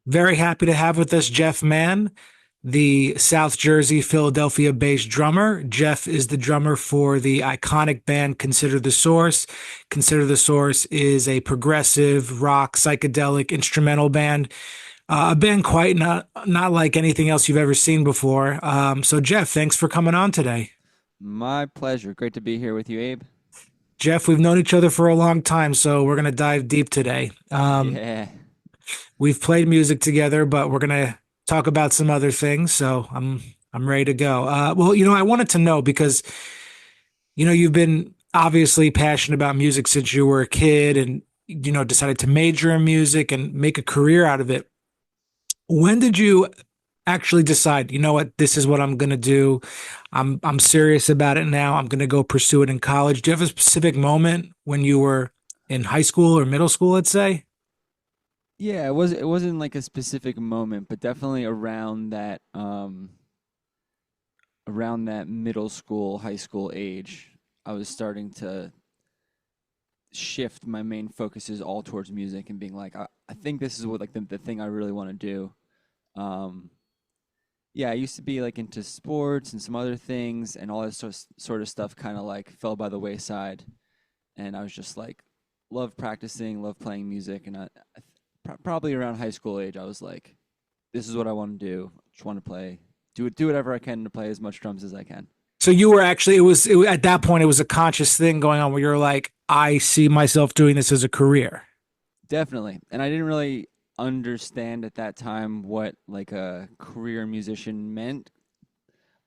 Very happy to have with us Jeff Mann, the South Jersey, Philadelphia-based drummer. Jeff is the drummer for the iconic band Consider the Source. Consider the Source is a progressive rock psychedelic instrumental band. A band quite not like anything else you've ever seen before. So Jeff, thanks for coming on today. My pleasure. Great to be here with you, Abe. Jeff, we've known each other for a long time, so we're going to dive deep today. Yeah. We've played music together, but we're gonna talk about some other things. So I'm ready to go. Well, I wanted to know because you've been obviously passionate about music since you were a kid, and decided to major in music and make a career out of it. When did you actually decide? You know what? This is what I'm gonna do. I'm serious about it now. I'm gonna go pursue it in college. Do you have a specific moment when you were in high school or middle school? Let's say. Yeah, it wasn't like a specific moment, but definitely around that middle school, high school age, I was starting to shift my main focuses all towards music and being like, I think this is what like the thing I really want to do. Um yeah, I used to be like into sports and some other things and all this sort of stuff kind of like fell by the wayside. And I was just like, love practicing, love playing music, and probably around high school age, I was like, this is what I want to do. Just want to play, do whatever I can to play as much drums as I can. So you were actually at that point it was a conscious thing going on where you're like, I see myself doing this as a career. Definitely, and I didn't really understand at that time what like a career musician meant,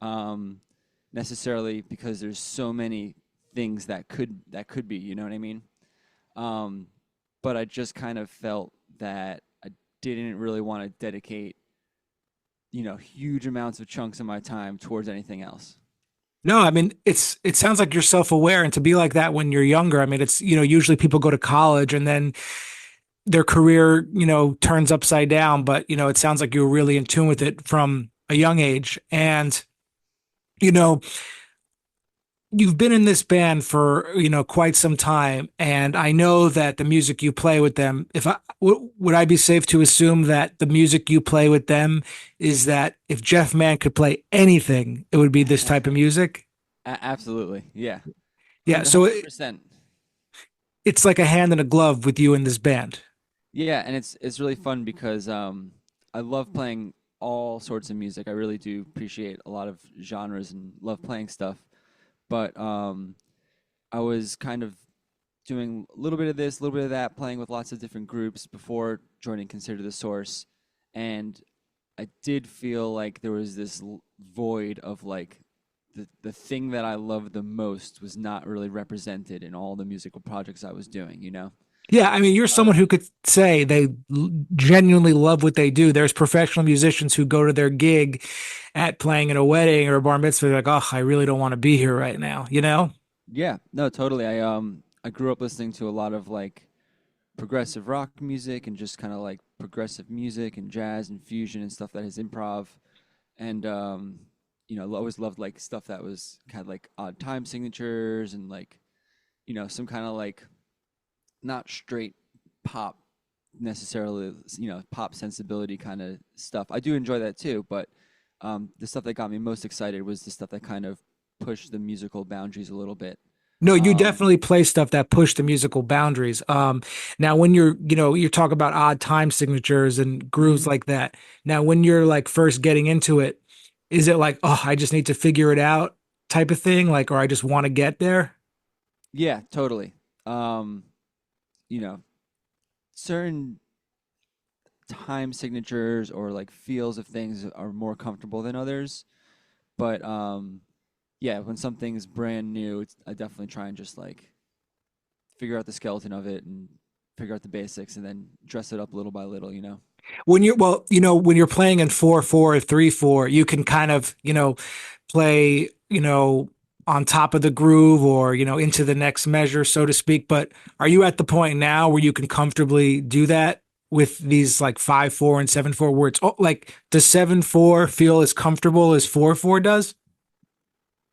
um, necessarily because there's so many things that could be. You know what I mean? Um, but I just kind of felt that I didn't really want to dedicate, huge amounts of chunks of my time towards anything else. No, I mean it sounds like you're self-aware, and to be like that when you're younger, I mean it's usually people go to college and then their career, turns upside down, but it sounds like you were really in tune with it from a young age. And you know, you've been in this band for quite some time, and I know that the music you play with them, if would I be safe to assume that the music you play with them is that if Jeff Mann could play anything it would be this type of music? Absolutely, yeah, Yeah, hundred so hundred percent. it's like a hand in a glove with you in this band. Yeah, and it's really fun because I love playing all sorts of music. I really do appreciate a lot of genres and love playing stuff. But I was kind of doing a little bit of this, a little bit of that, playing with lots of different groups before joining Consider the Source, and I did feel like there was this void of like the thing that I loved the most was not really represented in all the musical projects I was doing, you know? Yeah, I mean, you're Uh, someone who could say they genuinely love what they do. There's professional musicians who go to their gig at playing in a wedding or a bar mitzvah. They're like, oh, I really don't want to be here right now, you know? yeah, no, totally. I grew up listening to a lot of like progressive rock music and just kind of like progressive music and jazz and fusion and stuff that is improv. And I always loved like stuff that was kind of like odd time signatures and like, some kind of like not straight pop necessarily, pop sensibility kind of stuff. I do enjoy that too, but the stuff that got me most excited was the stuff that kind of pushed the musical boundaries a little bit. No, you Um, definitely play stuff that push the musical boundaries. Now when you talk about odd time signatures and grooves mhm. like that. Now, when you're like first getting into it, is it like, oh, I just need to figure it out type of thing, like, or I just want to get there? Yeah, totally. Um, you know, Certain time signatures or like feels of things are more comfortable than others. But yeah, when something's brand new, I definitely try and just like figure out the skeleton of it and figure out the basics and then dress it up little by little, you know? When you're playing in 4/4 or 3/4, you can kind of, play, on top of the groove or, into the next measure, so to speak. But are you at the point now where you can comfortably do that with these like 5/4 and 7/4 words? Oh, like does 7/4 feel as comfortable as 4/4 does?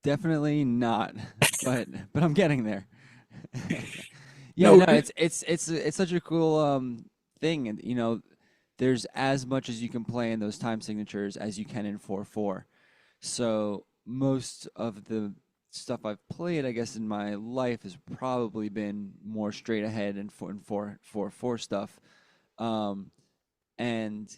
Definitely not, but I'm getting there. Yeah, No, no, it's such a cool thing, and there's as much as you can play in those time signatures as you can in 4/4. So most of the stuff I've played, I guess, in my life has probably been more straight ahead and 4/4 stuff. Um, and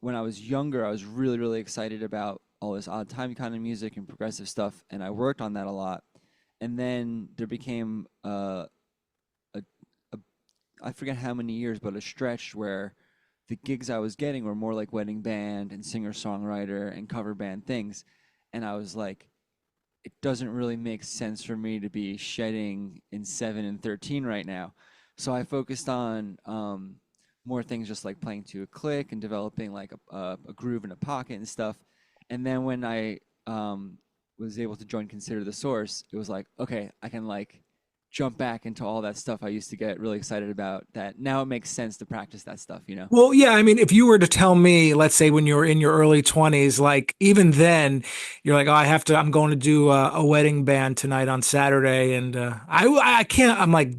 when I was younger, I was really, really excited about all this odd time kind of music and progressive stuff, and I worked on that a lot. And then there became a, a I forget how many years, but a stretch where the gigs I was getting were more like wedding band and singer songwriter and cover band things, and I was like, it doesn't really make sense for me to be shedding in 7 and 13 right now. So I focused on more things just like playing to a click and developing like a groove in a pocket and stuff. And then when I was able to join Consider the Source, it was like, okay, I can like jump back into all that stuff I used to get really excited about. That now it makes sense to practice that stuff, you know? Well, yeah, I mean, if you were to tell me, let's say when you were in your early 20s, like even then, you're like, oh, I'm going to do a wedding band tonight on Saturday, and I can't. I'm like,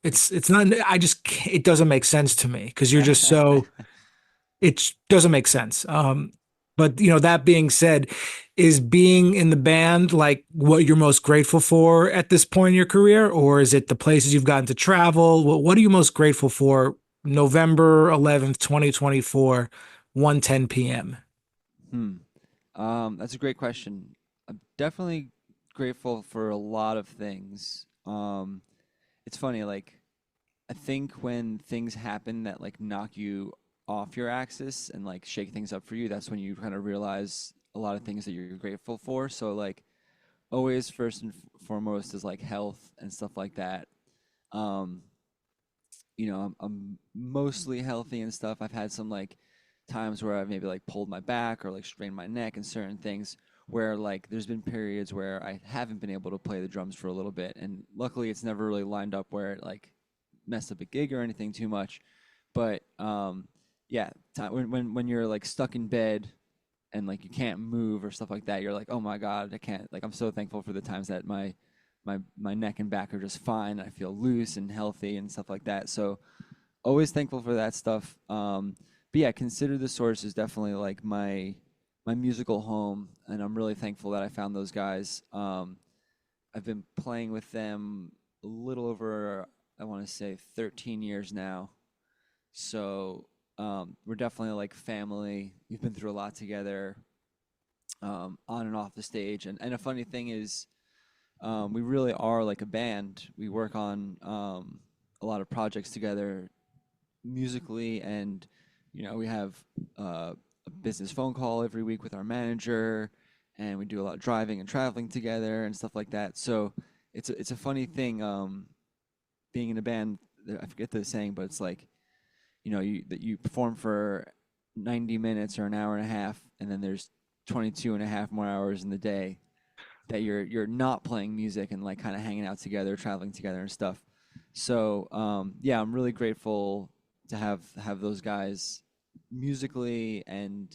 it's not. I just can't, it doesn't make sense to me because you're just so. It doesn't make sense. But that being said, is being in the band like what you're most grateful for at this point in your career, or is it the places you've gotten to travel? What are you most grateful for? November 11th, 2024, 1:10 p.m. Hmm. That's a great question. I'm definitely grateful for a lot of things. It's funny, like I think when things happen that like knock you off your axis and like shake things up for you, that's when you kind of realize a lot of things that you're grateful for. So like always first and foremost is like health and stuff like that. Um, I'm mostly healthy and stuff. I've had some like times where I've maybe like pulled my back or like strained my neck and certain things where like there's been periods where I haven't been able to play the drums for a little bit, and luckily it's never really lined up where it like messed up a gig or anything too much. But yeah, when you're like stuck in bed and like you can't move or stuff like that, you're like, oh my God, I can't. Like I'm so thankful for the times that my neck and back are just fine. I feel loose and healthy and stuff like that. So always thankful for that stuff. But yeah, Consider the Source is definitely like my musical home, and I'm really thankful that I found those guys. I've been playing with them a little over, I want to say, 13 years now. So we're definitely like family. We've been through a lot together, on and off the stage. And a funny thing is, we really are like a band. We work on a lot of projects together musically, and we have a business phone call every week with our manager, and we do a lot of driving and traveling together and stuff like that. So it's a funny thing, being in a band. I forget the saying, but it's like you perform for 90 minutes or an hour and a half, and then there's 22 and a half more hours in the day that you're not playing music and like kind of hanging out together, traveling together and stuff. So yeah, I'm really grateful to have those guys musically and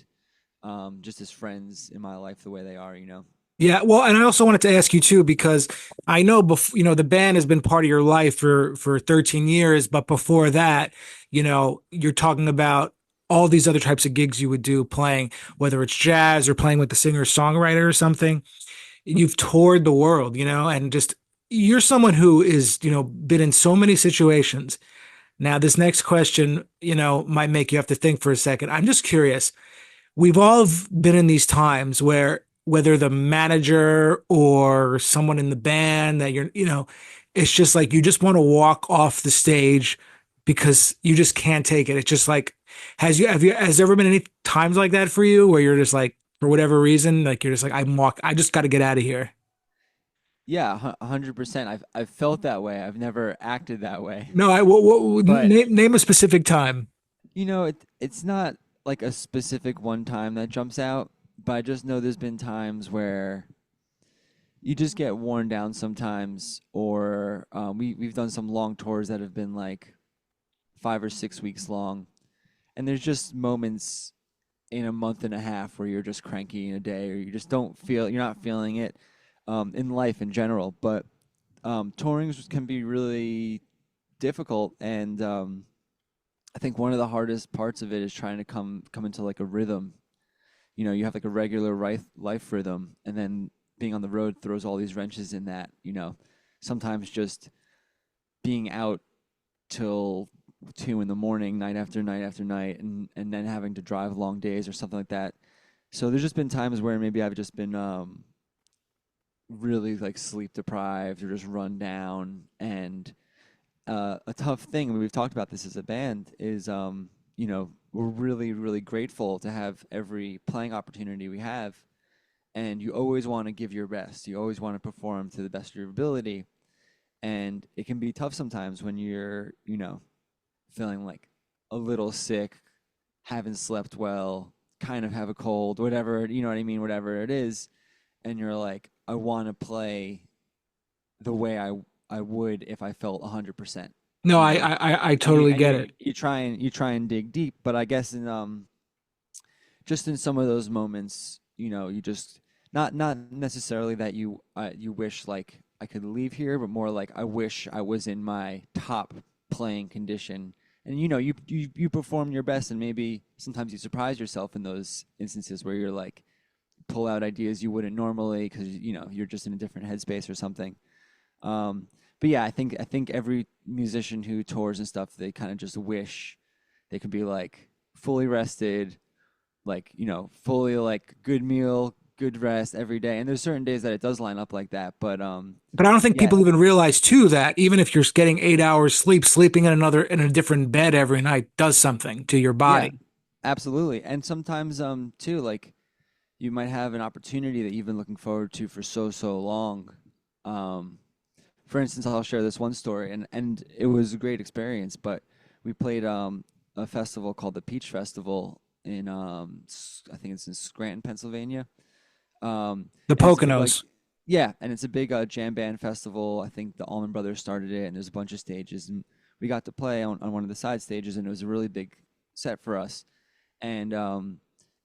just as friends in my life the way they are, you know. Yeah, well, and I also wanted to ask you too because I know the band has been part of your life for 13 years, but before that, you're talking about all these other types of gigs you would do playing, whether it's jazz or playing with the singer-songwriter or something. You've toured the world, and just you're someone who is, been in so many situations. Now, this next question, might make you have to think for a second. I'm just curious. We've all been in these times where whether the manager or someone in the band that it's just like you just want to walk off the stage because you just can't take it. It's just like, has there ever been any times like that for you where you're just like, for whatever reason, like you're just like, I just got to get out of here. Yeah, 100%. I've felt that way. I've never acted that way. No, But name a specific time. it's not like a specific one time that jumps out, but I just know there's been times where you just get worn down sometimes, or we've done some long tours that have been like 5 or 6 weeks long, and there's just moments in a month and a half where you're just cranky in a day, or you just you're not feeling it, in life in general. But touring can be really difficult, and I think one of the hardest parts of it is trying to come into like a rhythm. You know, you have like a regular life rhythm, and then being on the road throws all these wrenches in that. You know, sometimes just being out till 2 in the morning, night after night after night, and then having to drive long days or something like that. So there's just been times where maybe I've just been really like sleep deprived or just run down. And a tough thing, and we've talked about this as a band, is you know, we're really, really grateful to have every playing opportunity we have. And you always want to give your best. You always want to perform to the best of your ability. And it can be tough sometimes when you're, you know, feeling like a little sick, haven't slept well, kind of have a cold, whatever, you know what I mean, whatever it is. And you're like, I want to play the way I would if I felt 100%, No, you I, know? I, I And you totally and get you it. you try and dig deep, but I guess in just in some of those moments, you know, you just not necessarily that you wish like I could leave here, but more like I wish I was in my top playing condition. And you know, you perform your best, and maybe sometimes you surprise yourself in those instances where you're like pull out ideas you wouldn't normally because you know you're just in a different headspace or something. Um, but yeah, I think every musician who tours and stuff, they kind of just wish they could be like fully rested, like you know, fully like good meal, good rest every day. And there's certain days that it does line up like that. But But I don't think yeah, people even realize too that even if you're getting 8 hours sleep, sleeping in a different bed every night does something to your yeah, body. absolutely. And sometimes too, like you might have an opportunity that you've been looking forward to for so long. Um, for instance, I'll share this one story, and it was a great experience. But we played a festival called the Peach Festival in I think it's in Scranton, Pennsylvania. The And it's a big like Poconos. yeah, and it's a big jam band festival. I think the Allman Brothers started it, and there's a bunch of stages, and we got to play on one of the side stages, and it was a really big set for us. And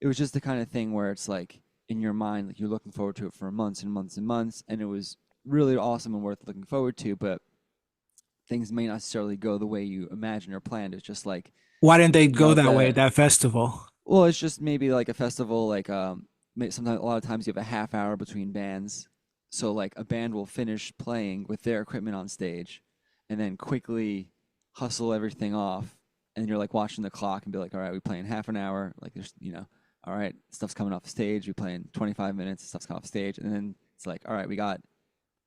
it was just the kind of thing where it's like in your mind, like you're looking forward to it for months and months and months, and it was really awesome and worth looking forward to. But things may not necessarily go the way you imagined or planned. It's just like Why didn't they you go know that way at the that festival? well, it's just maybe like a festival, like sometimes a lot of times you have a half hour between bands, so like a band will finish playing with their equipment on stage, and then quickly hustle everything off, and you're like watching the clock and be like, all right, we play in half an hour, like there's you know, all right, stuff's coming off the stage, we play in 25 minutes, stuff's coming off stage, and then it's like, all right, we got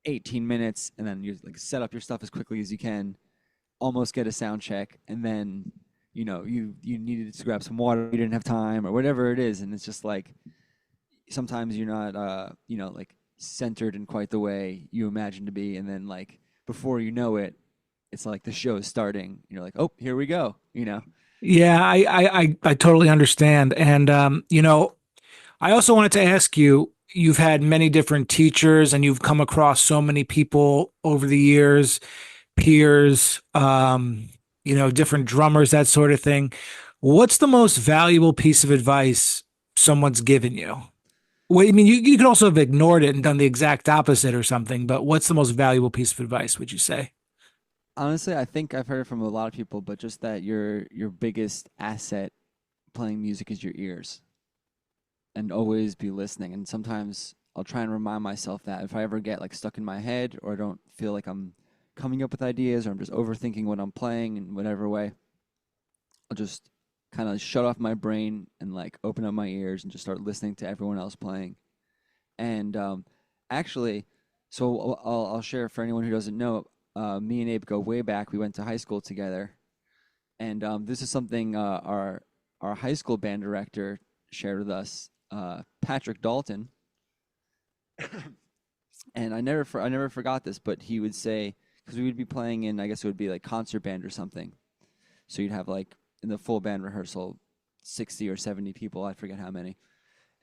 18 minutes, and then you like set up your stuff as quickly as you can, almost get a sound check, and then you know you needed to grab some water, you didn't have time, or whatever it is, and it's just like sometimes you're not you know like centered in quite the way you imagine to be, and then like before you know it, it's like the show is starting, and you're like, oh, here we go, you know. Yeah, I totally understand. And I also wanted to ask you, you've had many different teachers and you've come across so many people over the years, peers, different drummers, that sort of thing. What's the most valuable piece of advice someone's given you? Well, I mean, you could also have ignored it and done the exact opposite or something, but what's the most valuable piece of advice, would you say? Honestly, I think I've heard it from a lot of people, but just that your biggest asset playing music is your ears, and always be listening. And sometimes I'll try and remind myself that if I ever get like stuck in my head, or I don't feel like I'm coming up with ideas, or I'm just overthinking what I'm playing in whatever way, I'll just kind of shut off my brain and like open up my ears and just start listening to everyone else playing. And actually, so I'll share for anyone who doesn't know. Me and Abe go way back. We went to high school together, and this is something our high school band director shared with us, Patrick Dalton. And I never forgot this, but he would say, because we would be playing in, I guess it would be like concert band or something. So you'd have like in the full band rehearsal, 60 or 70 people, I forget how many.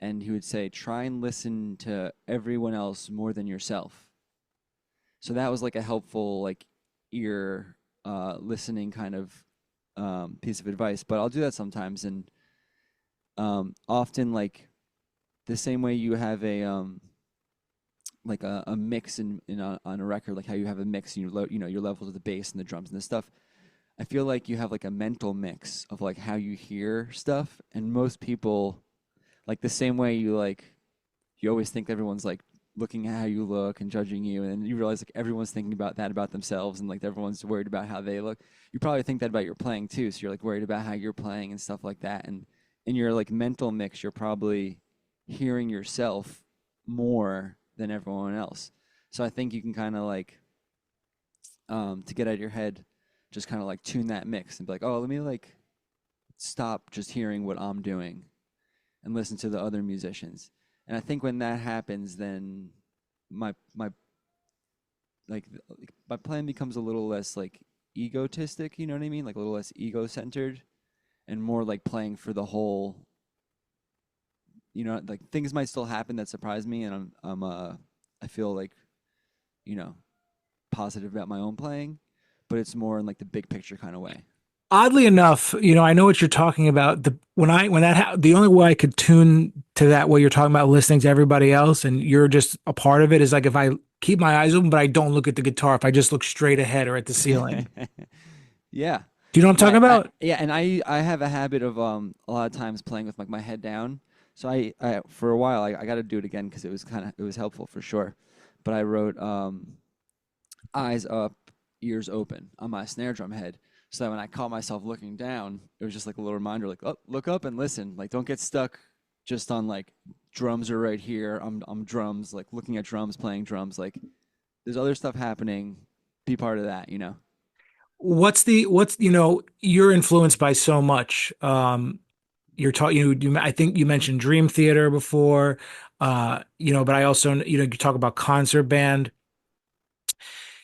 And he would say, try and listen to everyone else more than yourself. So that was like a helpful like ear listening kind of piece of advice. But I'll do that sometimes, and often like the same way you have a like a mix on a record, like how you have a mix in your you know your levels of the bass and the drums and the stuff. I feel like you have like a mental mix of like how you hear stuff, and most people like the same way you always think everyone's like looking at how you look and judging you, and then you realize like everyone's thinking about that about themselves, and like everyone's worried about how they look. You probably think that about your playing too, so you're like worried about how you're playing and stuff like that. And in your like mental mix, you're probably hearing yourself more than everyone else. So I think you can kind of like to get out of your head, just kind of like tune that mix and be like, oh, let me like stop just hearing what I'm doing and listen to the other musicians. And I think when that happens, then my my playing becomes a little less like egotistic. You know what I mean? Like a little less ego centered and more like playing for the whole. You know, like things might still happen that surprise me, and I feel like you know positive about my own playing, but it's more in like the big picture kind of way. Oddly enough, I know what you're talking about. The only way I could tune to that way you're talking about listening to everybody else and you're just a part of it is like if I keep my eyes open, but I don't look at the guitar, if I just look straight ahead or at the ceiling. Yeah. Do you know what I'm Yeah, talking about? yeah, and I have a habit of a lot of times playing with like my head down. So I for a while I got to do it again because it was helpful for sure. But I wrote eyes up, ears open on my snare drum head. So that when I caught myself looking down, it was just like a little reminder, like, oh, look up and listen. Like, don't get stuck just on like drums are right here. I'm drums, like looking at drums, playing drums. Like, there's other stuff happening. Be part of that, you know. You're influenced by so much. You're talking, I think you mentioned Dream Theater before, but I also, you talk about concert band.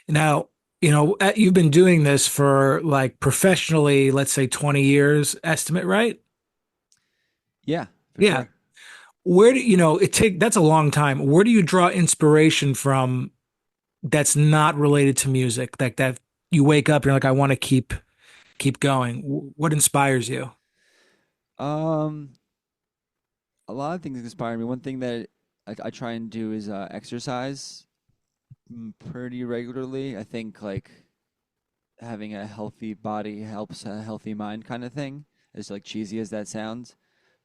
Now, you've been doing this for like professionally, let's say 20 years estimate, right? Yeah, for Yeah. sure. Where do that's a long time. Where do you draw inspiration from that's not related to music? Like that you wake up and you're like, I want to keep going. What inspires you? Um, a lot of things inspire me. One thing that I try and do is exercise pretty regularly. I think like having a healthy body helps a healthy mind kind of thing, as like cheesy as that sounds.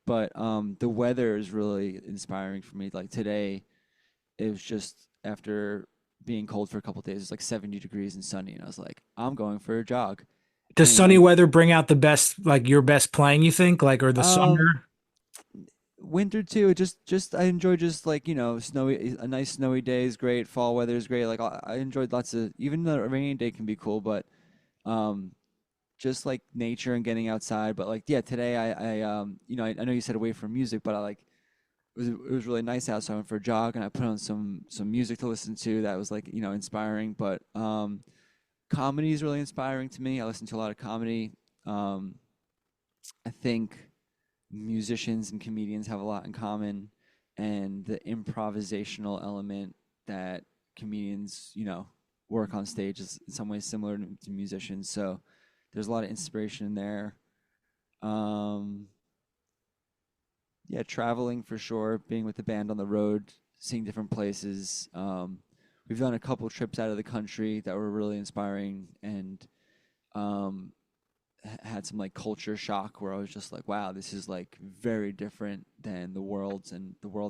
But the weather is really inspiring for me. Like today, it was just after being cold for a couple of days, it's like 70 degrees and sunny, and I was like, I'm going for a jog. Does sunny And weather bring out the best, like your best playing, you think, like, or the um, summer? winter too. It just I enjoy just like snowy, a nice snowy day is great. Fall weather is great. Like I enjoyed lots of even the rainy day can be cool, but um, just like nature and getting outside. But like yeah, today I know you said away from music, but I like it was really nice out, so I went for a jog and I put on some music to listen to that was like inspiring. But comedy is really inspiring to me. I listen to a lot of comedy. Um, I think musicians and comedians have a lot in common, and the improvisational element that comedians work on stage is in some ways similar to musicians. So there's a lot of inspiration in there. Um, yeah, traveling for sure, being with the band on the road, seeing different places. We've done a couple trips out of the country that were really inspiring, and um, had some like culture shock where I was just like, wow, this is like very different than the world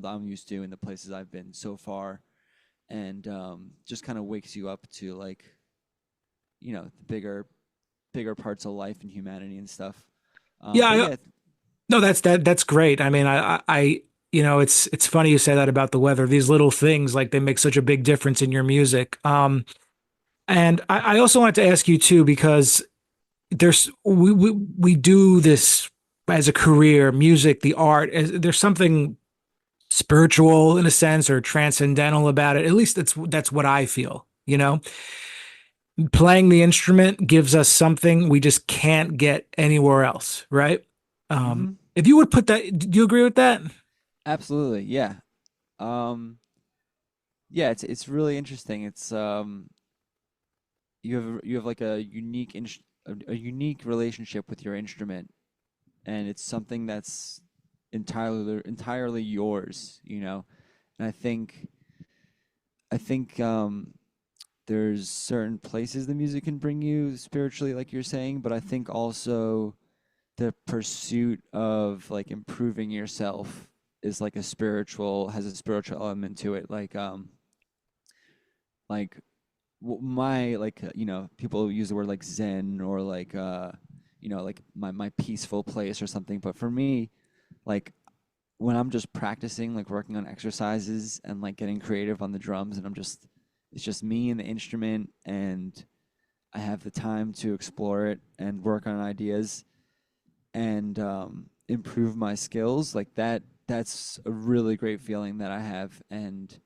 I'm used to and the places I've been so far, and just kind of wakes you up to like the bigger parts of life and humanity and stuff. Yeah, But yeah, no, that's great. I mean, it's funny you say that about the weather. These little things, like they make such a big difference in your music. And I also wanted to ask you too, because we do this as a career, music, the art. There's something spiritual in a sense or transcendental about it. At least that's what I feel. Playing the instrument gives us something we just can't get anywhere else, right? hmm If you would put that, do you agree with that? absolutely, yeah, um, yeah. It's really interesting. It's you have like a unique relationship with your instrument, and it's something that's entirely yours. And I think there's certain places the music can bring you spiritually, like you're saying, but I think also the pursuit of like improving yourself is like a spiritual has a spiritual element to it. Like my like people use the word like Zen or like like my peaceful place or something, but for me, like when I'm just practicing, like working on exercises and like getting creative on the drums, and it's just me and the instrument, and I have the time to explore it and work on ideas and improve my skills. Like that's a really great feeling that I have, and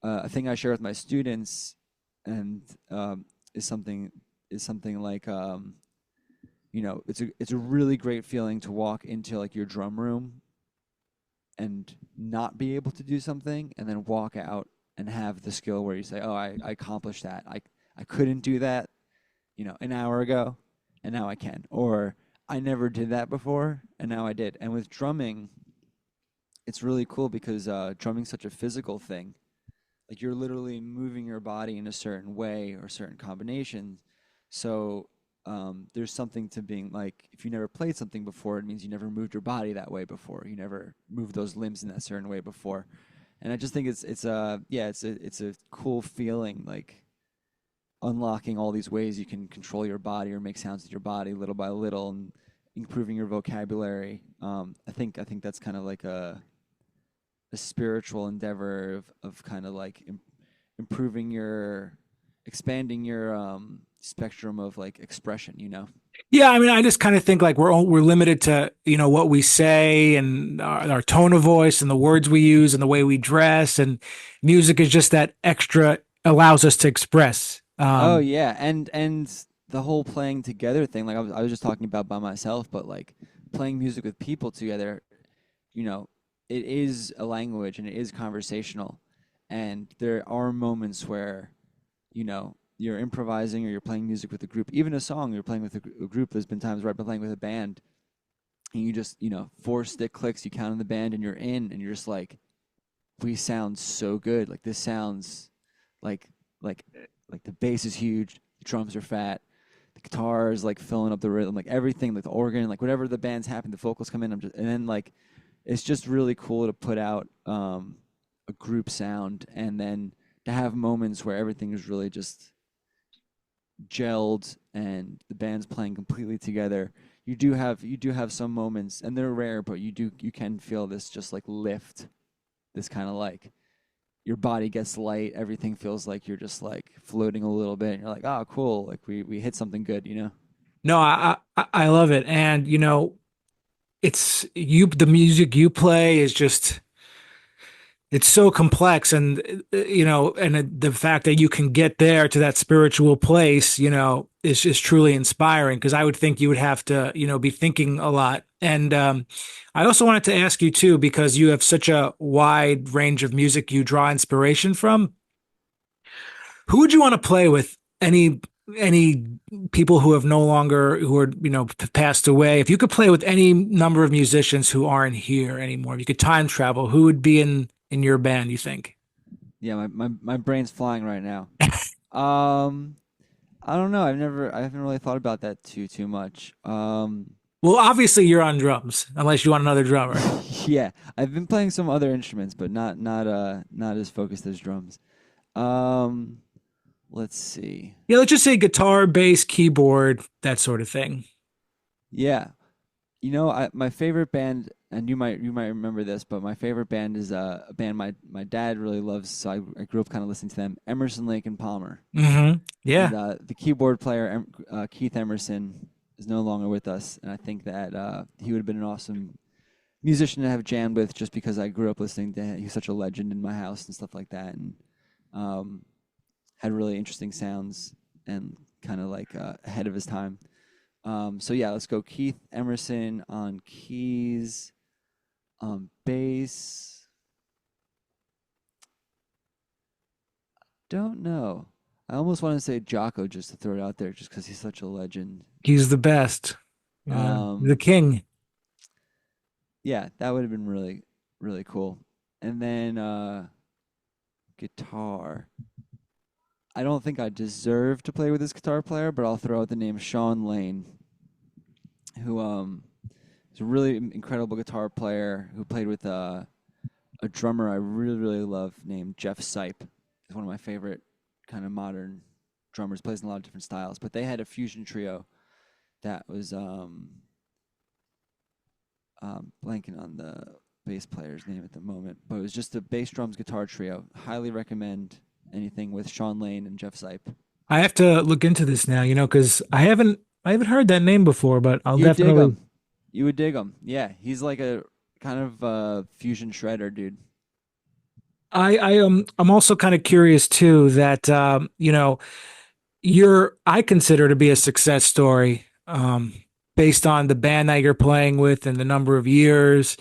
a thing I share with my students, and is something is something like it's a really great feeling to walk into like your drum room and not be able to do something and then walk out and have the skill where you say, oh, I accomplished that. I couldn't do that, an hour ago, and now I can. Or I never did that before, and now I did. And with drumming, it's really cool because drumming's such a physical thing. Like you're literally moving your body in a certain way or certain combinations. So there's something to being like, if you never played something before, it means you never moved your body that way before. You never moved those limbs in that certain way before. And I just think it's a cool feeling, like unlocking all these ways you can control your body or make sounds with your body little by little and improving your vocabulary. I think that's kind of like a spiritual endeavor of kind of like improving your expanding your spectrum of like expression. Yeah, I mean, I just kind of think like we're limited to what we say and our tone of voice and the words we use and the way we dress, and music is just that extra allows us to express. Oh yeah, and the whole playing together thing, like I was just talking about by myself, but like playing music with people together, you know, it is a language and it is conversational. And there are moments where, you're improvising or you're playing music with a group, even a song you're playing with a group. There's been times where I've been playing with a band and you just, four stick clicks, you count in the band and you're in, and you're just like, we sound so good. Like this sounds like like like the bass is huge, the drums are fat, the guitar is like filling up the rhythm, like everything, like the organ, like whatever the band's happen, the vocals come in. And then like it's just really cool to put out a group sound, and then to have moments where everything is really just gelled and the band's playing completely together. You do have some moments, and they're rare, but you can feel this just like lift, this kind of like your body gets light, everything feels like you're just like floating a little bit, and you're like, oh cool, like we hit something good. No, I love it, and it's the music you play is just it's so complex, and the fact that you can get there to that spiritual place, is truly inspiring, because I would think you would have to be thinking a lot. And I also wanted to ask you too, because you have such a wide range of music you draw inspiration from. Who would you want to play with? Any people who have no longer who are passed away? If you could play with any number of musicians who aren't here anymore, if you could time travel, who would be in your band, you think? Yeah, my brain's flying right now. um I don't know. I haven't really thought about that too much. Well, obviously you're on drums, unless you want another drummer. Yeah, I've been playing some other instruments, but not as focused as drums. Um, let's see. Yeah, let's just say guitar, bass, keyboard, that sort of thing. Yeah, my favorite band, and you might remember this, but my favorite band is a band my dad really loves. So I grew up kind of listening to them. Emerson, Lake and Palmer, and Yeah. the keyboard player Keith Emerson is no longer with us, and I think that he would have been an awesome musician to have jammed with, just because I grew up listening to him. He's such a legend in my house and stuff like that, and um, had really interesting sounds and kind of like ahead of his time. So yeah, let's go Keith Emerson on keys, on bass. Don't know. I almost want to say Jocko just to throw it out there, just because he's such a legend. He's the best. The Um, king. yeah, that would have been really, really cool. And then guitar. I don't think I deserve to play with this guitar player, but I'll throw out the name Sean Lane, who is a really incredible guitar player who played with a drummer I really really love named Jeff Sipe. He's one of my favorite kind of modern drummers. Plays in a lot of different styles, but they had a fusion trio that was blanking on the bass player's name at the moment, but it was just a bass drums guitar trio. Highly recommend anything with Sean Lane and Jeff Sipe. I have to look into this now, because I haven't heard that name before, but I'll You would dig definitely. him. You would dig him. Yeah, he's like a kind of fusion shredder, dude. I'm also kind of curious too that I consider to be a success story, based on the band that you're playing with and the number of years,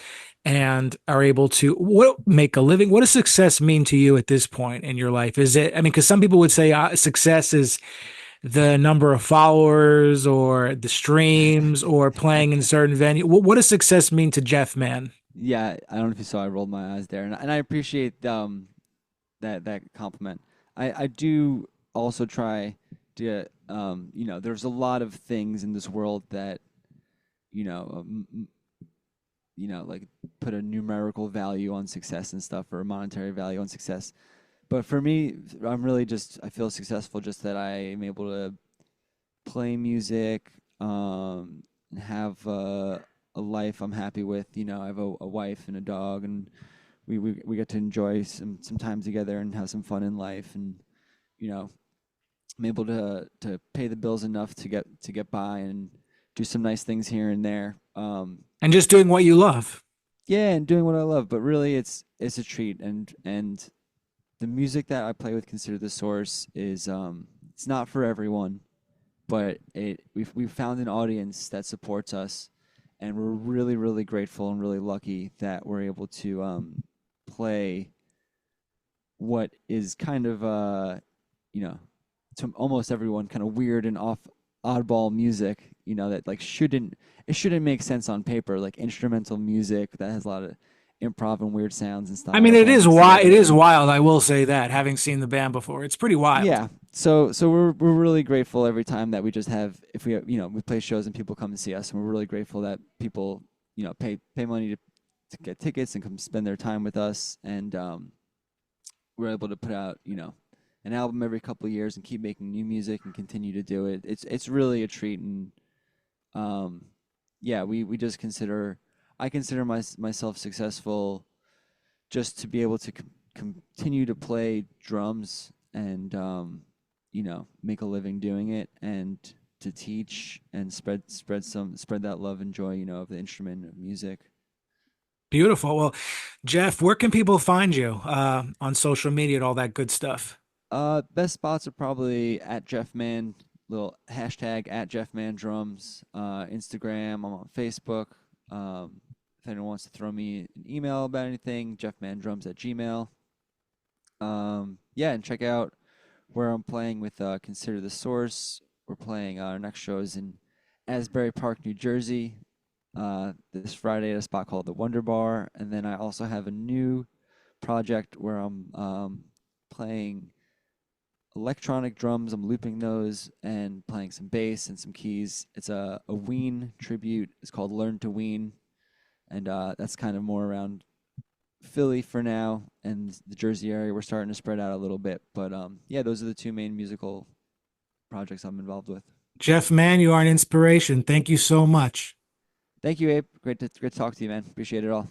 and are able to make a living. What does success mean to you at this point in your life? Is it, I mean, because some people would say success is the number of followers or the streams or playing in certain venue. What does success mean to Jeff Mann? Yeah, I don't know if you saw I rolled my eyes there, and I appreciate that compliment. I do also try to there's a lot of things in this world that you know like put a numerical value on success and stuff or a monetary value on success. But for me, I feel successful just that I am able to play music, and have a life I'm happy with. I have a wife and a dog, and we get to enjoy some time together and have some fun in life. And you know, I'm able to pay the bills enough to get by and do some nice things here and there. And just doing what you love. Yeah, and doing what I love. But really, it's a treat. And the music that I play with Consider the Source is it's not for everyone, but we've found an audience that supports us, and we're really really grateful and really lucky that we're able to play what is kind of you know to almost everyone kind of weird and oddball music, that like shouldn't make sense on paper, like instrumental music that has a lot of improv and weird sounds and I mean, styles all mixed it together. is wild. I will say that, having seen the band before, it's pretty wild. Yeah. So we're really grateful every time that we just have if we have, we play shows and people come and see us, and we're really grateful that people pay money to get tickets and come spend their time with us, and we're able to put out an album every couple of years and keep making new music and continue to do it. It's really a treat. And yeah, we just I consider myself successful just to be able to continue to play drums and make a living doing it, and to teach and spread that love and joy of the instrument of music. Beautiful. Well, Jeff, where can people find you on social media and all that good stuff? Best spots are probably at Jeff Mann, little hashtag at Jeff Mann drums, Instagram. I'm on Facebook. If anyone wants to throw me an email about anything, jeffmandrums at gmail. Yeah, and check out where I'm playing with Consider the Source. We're playing our next show is in Asbury Park, New Jersey, this Friday at a spot called the Wonder Bar. And then I also have a new project where I'm playing electronic drums. I'm looping those and playing some bass and some keys. It's a Ween tribute. It's called Learn to Ween. And that's kind of more around Philly for now, and the Jersey area. We're starting to spread out a little bit. But yeah, those are the two main musical projects I'm involved with. Jeff Mann, you are an inspiration. Thank you so much. Thank you, Abe. Great to talk to you, man. Appreciate it all.